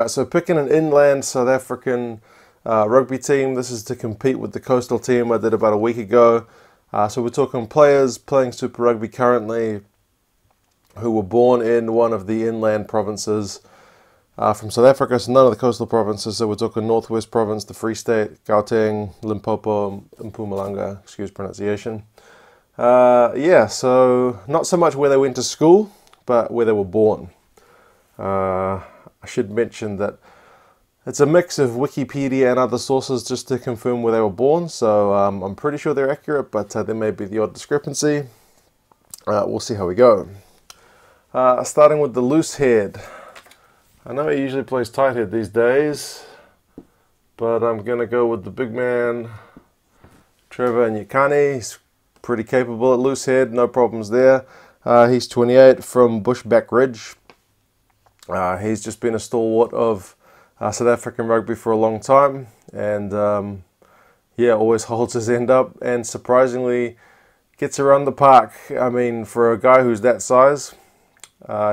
So picking an inland South African rugby team. This is to compete with the coastal team I did about a week ago. So we're talking players playing Super Rugby currently who were born in one of the inland provinces from South Africa. So none of the coastal provinces. So we're talking Northwest Province, the Free State, Gauteng, Limpopo, and Mpumalanga. Excuse pronunciation. Yeah, so not so much where they went to school, but where they were born. I should mention that it's a mix of Wikipedia and other sources just to confirm where they were born, so I'm pretty sure they're accurate, but there may be the odd discrepancy. We'll see how we go. Starting with the loose head. I know he usually plays tight head these days, but I'm going to go with the big man, Trevor Nyakane. He's pretty capable at loose head, no problems there. He's 28 from Bushback Ridge. He's just been a stalwart of South African rugby for a long time, and yeah, always holds his end up and surprisingly gets around the park. I mean, for a guy who's that size,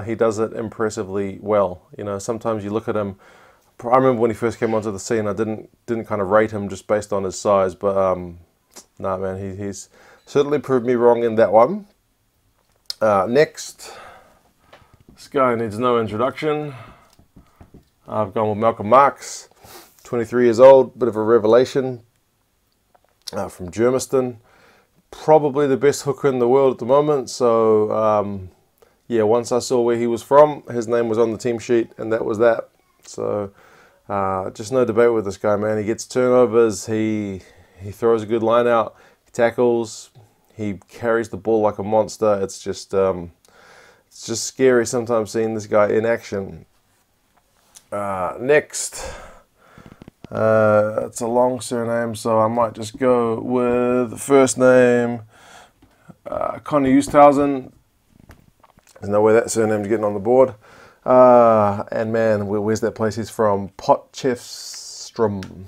he does it impressively well. You know, sometimes you look at him. I remember when he first came onto the scene, I didn't kind of rate him just based on his size, but nah, man, he's certainly proved me wrong in that one. Next. This guy needs no introduction. I've gone with Malcolm Marx, 23 years old, bit of a revelation from Germiston. Probably the best hooker in the world at the moment. So, yeah, once I saw where he was from, his name was on the team sheet, and that was that. So, just no debate with this guy, man. He gets turnovers, he throws a good line out, he tackles, he carries the ball like a monster. It's just scary sometimes seeing this guy in action. Next. It's a long surname, so I might just go with the first name, Connie Eusthausen. There's no way that surname's getting on the board. And man, where's that place he's from? Potchefstroom.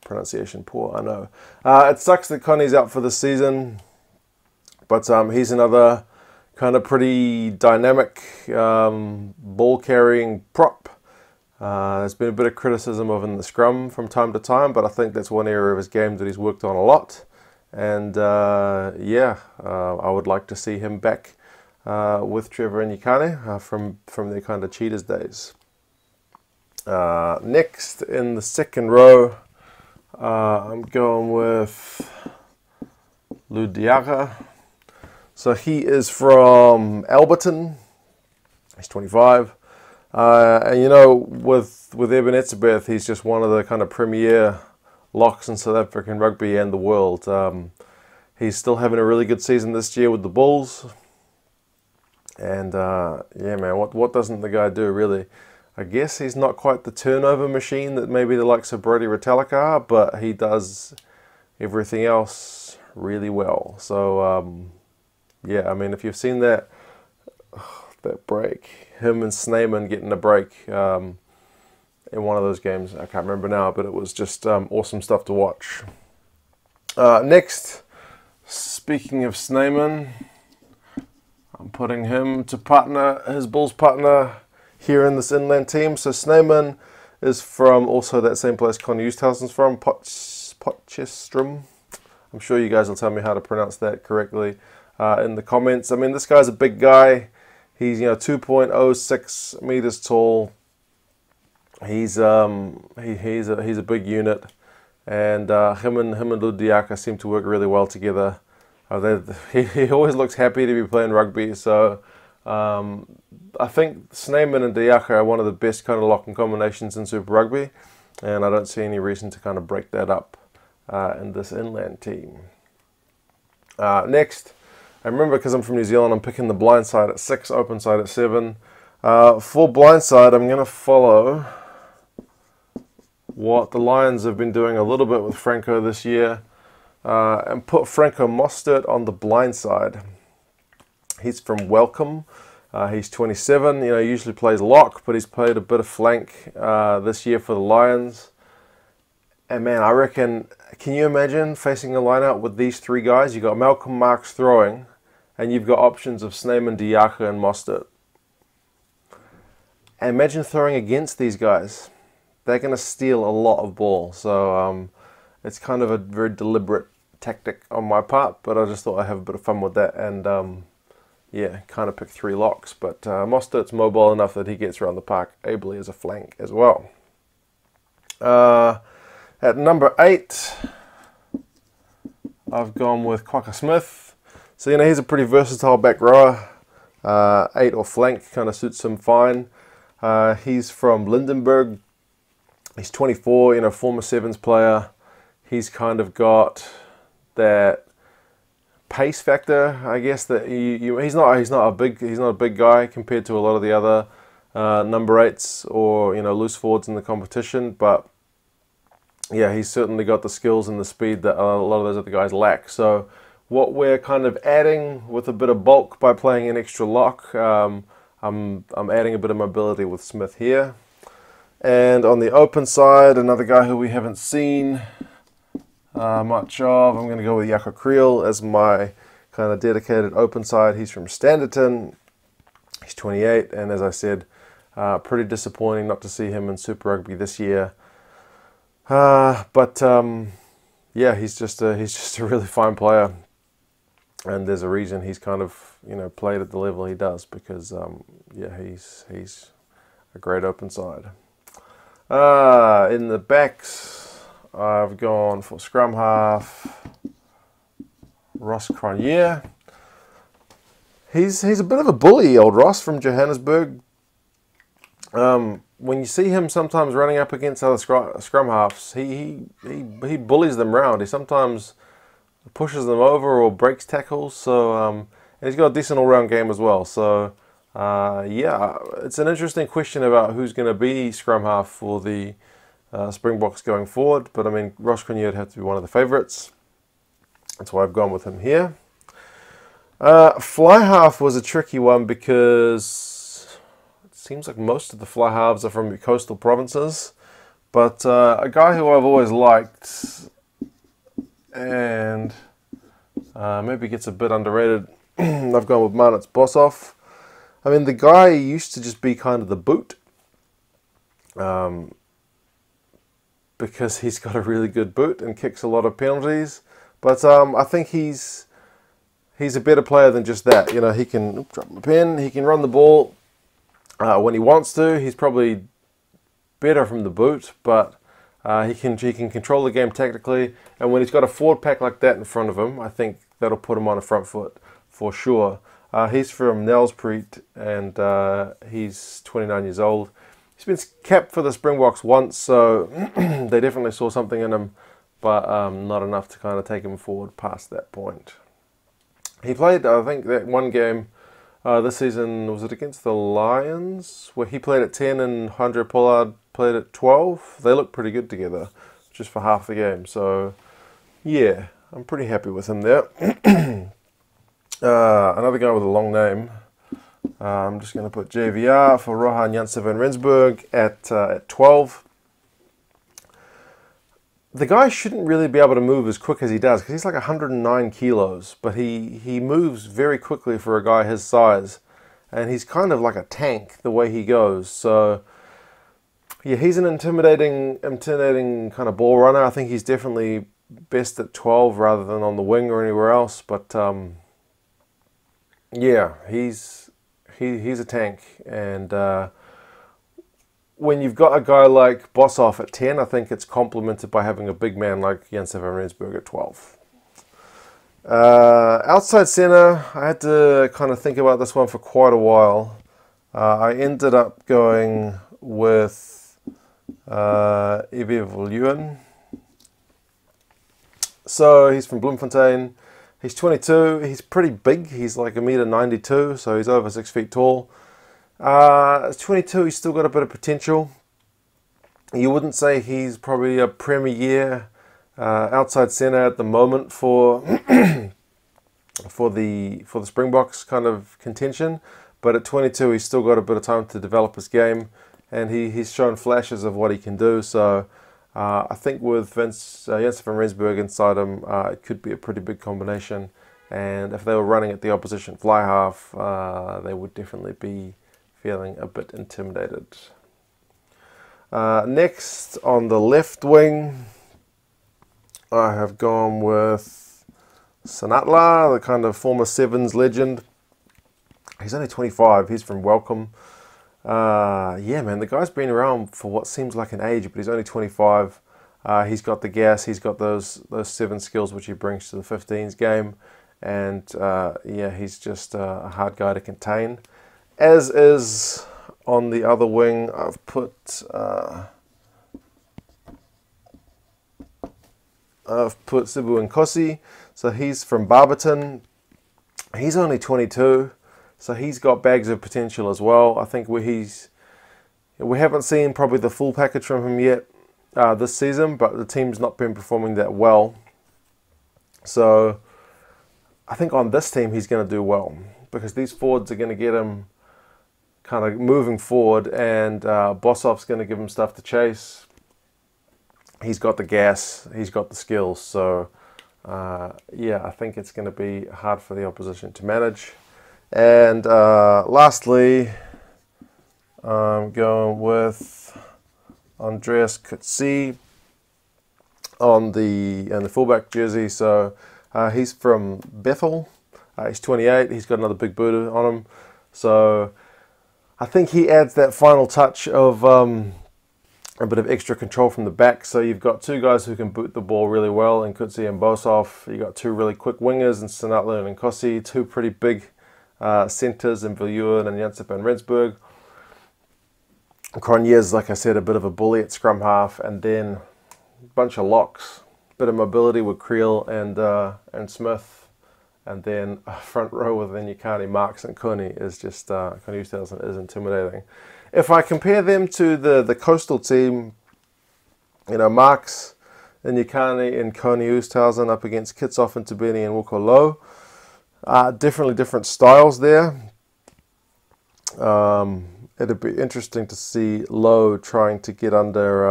Pronunciation poor, I know. It sucks that Connie's out for the season, but he's another kind of pretty dynamic ball-carrying prop. There's been a bit of criticism of in the scrum from time to time, but I think that's one area of his game that he's worked on a lot. And yeah, I would like to see him back with Trevor Nyakane from their kind of Cheetahs days. Next, in the second row, I'm going with Ludiaka. So he is from Alberton. He's 25. And you know, with Eben Etzebeth, he's just one of the kind of premier locks in South African rugby and the world. He's still having a really good season this year with the Bulls. And yeah, man, what doesn't the guy do, really? I guess he's not quite the turnover machine that maybe the likes of Brodie Retallick are, but he does everything else really well. So, yeah, I mean, if you've seen that break, him and Snyman getting a break in one of those games, I can't remember now, but it was just awesome stuff to watch. Next, speaking of Snyman, I'm putting him to partner, his Bulls partner here in this inland team. So Snyman is from also that same place Connie Eusthausen's from, Potchefstroom. I'm sure you guys will tell me how to pronounce that correctly in the comments. I mean, this guy's a big guy. He's 2.06 meters tall. He's a big unit, and him and Ludiaka seem to work really well together. He always looks happy to be playing rugby. So I think Snyman and Diaka are one of the best kind of locking combinations in Super Rugby, and I don't see any reason to kind of break that up in this inland team. Next, I remember, because I'm from New Zealand, I'm picking the blind side at 6, open side at 7. For blind side, I'm going to follow what the Lions have been doing a little bit with Franco this year, and put Franco Mostert on the blind side. He's from Welcome. He's 27. He usually plays lock, but he's played a bit of flank this year for the Lions. And man, I reckon, can you imagine facing a line-out with these three guys? You've got Malcolm Marx throwing, and you've got options of Snyman, Diaka, and Mostert. And imagine throwing against these guys. They're going to steal a lot of ball. So it's kind of a very deliberate tactic on my part, but I just thought I'd have a bit of fun with that, and yeah, kind of pick 3 locks. But Mostert's mobile enough that he gets around the park ably as a flank as well. At number 8, I've gone with Quacker Smith. So, you know, he's a pretty versatile back rower. 8 or flank kind of suits him fine. He's from Lindenberg. He's 24, you know, former Sevens player. He's kind of got that pace factor, I guess, that he's not a big guy compared to a lot of the other number 8s or, you know, loose forwards in the competition, but yeah, he's certainly got the skills and the speed that a lot of those other guys lack. So what we're kind of adding with a bit of bulk by playing an extra lock, I'm adding a bit of mobility with Smith here. And on the open side, another guy who we haven't seen much of, I'm going to go with Jaco Kriel as my kind of dedicated open side. He's from Standerton. He's 28, and as I said, pretty disappointing not to see him in Super Rugby this year. But yeah, he's just a really fine player, and there's a reason he's kind of, you know, played at the level he does, because yeah, he's a great open side. In the backs, I've gone for scrum half Ross Cronje. He's a bit of a bully, old Ross from Johannesburg. When you see him sometimes running up against other scrum halves, he bullies them round. He sometimes pushes them over or breaks tackles. So and he's got a decent all-round game as well. So yeah, it's an interesting question about who's going to be scrum half for the Springboks going forward. But I mean, Ross Cronje would have to be one of the favourites. That's why I've gone with him here. Fly half was a tricky one because seems like most of the fly halves are from the coastal provinces, but a guy who I've always liked and maybe gets a bit underrated, I've gone with Marnitz Boshoff. I mean, the guy used to just be kind of the boot, because he's got a really good boot and kicks a lot of penalties, but I think he's a better player than just that. You know, he can drop my pen, he can run the ball when he wants to. He's probably better from the boot, but he can control the game tactically. And when he's got a forward pack like that in front of him, I think that'll put him on a front foot for sure. He's from Nelspruit, and he's 29 years old. He's been capped for the Springboks once, so they definitely saw something in him, but not enough to kind of take him forward past that point. He played, I think, that one game this season, was it against the Lions, where he played at 10 and Andre Pollard played at 12. They looked pretty good together, just for half the game. So, yeah, I'm pretty happy with him there. Another guy with a long name. I'm just going to put JVR for Rohan Janse van Rensburg at 12. The guy shouldn't really be able to move as quick as he does, because he's like 109 kilos, but he moves very quickly for a guy his size, and he's kind of like a tank the way he goes. So yeah, he's an intimidating kind of ball runner. I think he's definitely best at 12 rather than on the wing or anywhere else, but yeah, he's a tank, and when you've got a guy like Boshoff at 10, I think it's complemented by having a big man like Janse van Rensburg at 12. Outside centre, I had to kind of think about this one for quite a while. I ended up going with Evie Voluen. So he's from Bloemfontein. He's 22. He's pretty big. He's like 1.92 m, so he's over 6 feet tall. 22, he's still got a bit of potential. You wouldn't say he's probably a premier outside centre at the moment for for the Springboks kind of contention, but at 22 he's still got a bit of time to develop his game, and he's shown flashes of what he can do. So I think with Janse van Rensburg inside him, it could be a pretty big combination, and if they were running at the opposition fly half, they would definitely be feeling a bit intimidated. Next, on the left wing, I have gone with Sanatla, the kind of former Sevens legend. He's only 25. He's from Welcome. Yeah, man, the guy's been around for what seems like an age, but he's only 25. He's got the gas. He's got those 7 skills which he brings to the 15s game, and yeah, he's just a hard guy to contain. As is on the other wing, I've put Sibu Nkosi. So he's from Barberton. He's only 22, so he's got bags of potential as well. I think we haven't seen probably the full package from him yet this season, but the team's not been performing that well. So I think on this team he's going to do well, because these forwards are going to get him kind of moving forward, and Bossoff's going to give him stuff to chase. He's got the gas, he's got the skills, so yeah, I think it's going to be hard for the opposition to manage. And lastly, I'm going with Andreas Kutsi in the fullback jersey. So he's from Bethel. He's 28. He's got another big boot on him. So I think he adds that final touch of a bit of extra control from the back. So you've got 2 guys who can boot the ball really well in Kutsi and Bossoff. You've got 2 really quick wingers in Sanatla and Nkosi, 2 pretty big centres in Viljoen and Jansep and Rensburg. Cronje's, like I said, a bit of a bully at scrum half, and then a bunch of locks, bit of mobility with Creel and Smith, and then a front row with Nyakani, Marks and Kuni is just Kuni Oosthuizen is intimidating. If I compare them to the coastal team, you know, Marks and Nyakani and Kuni Oosthuizen up against Kitsoff and Tabini and Wukolo, definitely different styles there. It'd be interesting to see Lowe trying to get under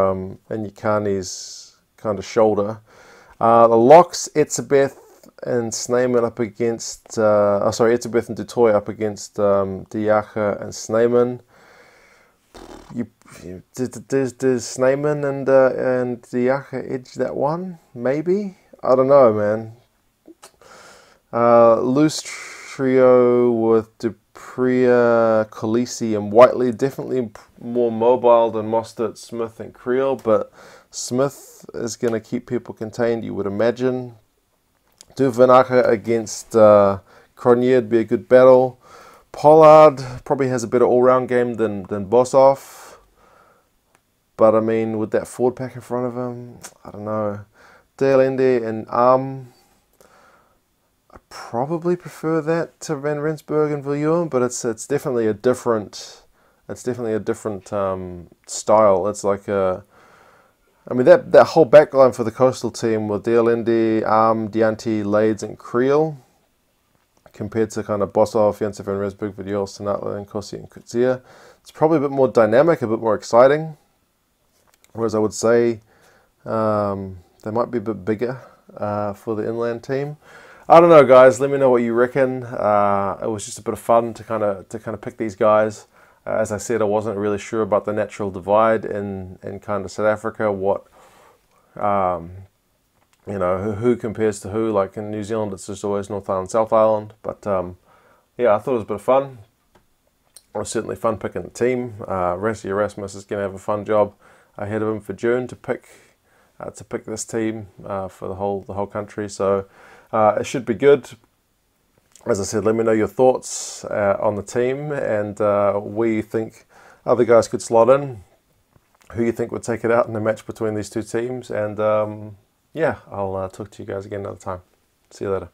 Nyakani's kind of shoulder. The locks, Etzebeth and Snyman up against, Etzebeth and Dutoy up against Diacha and Snyman. Does Snyman and Diacha edge that one? Maybe? I don't know, man. Loose trio with Dupria, Colisi and Whiteley, definitely more mobile than Mostert, Smith and Creel, but Smith is going to keep people contained, you would imagine. Duvanacha against Cronje would be a good battle. Pollard probably has a better all-round game than Bossoff, but I mean, with that forward pack in front of him, I don't know. Dealende and I probably prefer that to Van Rensburg and Viljoen, but it's definitely a different style. It's like I mean that whole backline for the coastal team with Dealende, Dianti, Lades and Creel, compared to kind of Bossoff, Jansep Van Rensburg, Viljoen, Sanatla and Kossi and Kutsia, it's probably a bit more dynamic, a bit more exciting. Whereas I would say they might be a bit bigger for the inland team. I don't know, guys. Let me know what you reckon. It was just a bit of fun to kind of pick these guys. As I said, I wasn't really sure about the natural divide in kind of South Africa. What you know, who compares to who? Like in New Zealand, it's just always North Island, South Island. But yeah, I thought it was a bit of fun. It was certainly fun picking the team. Rassi Erasmus is going to have a fun job ahead of him for June to pick this team for the whole country. So. It should be good. As I said, let me know your thoughts on the team and where you think other guys could slot in, who you think would take it out in the match between these 2 teams. And yeah, I'll talk to you guys again another time. See you later.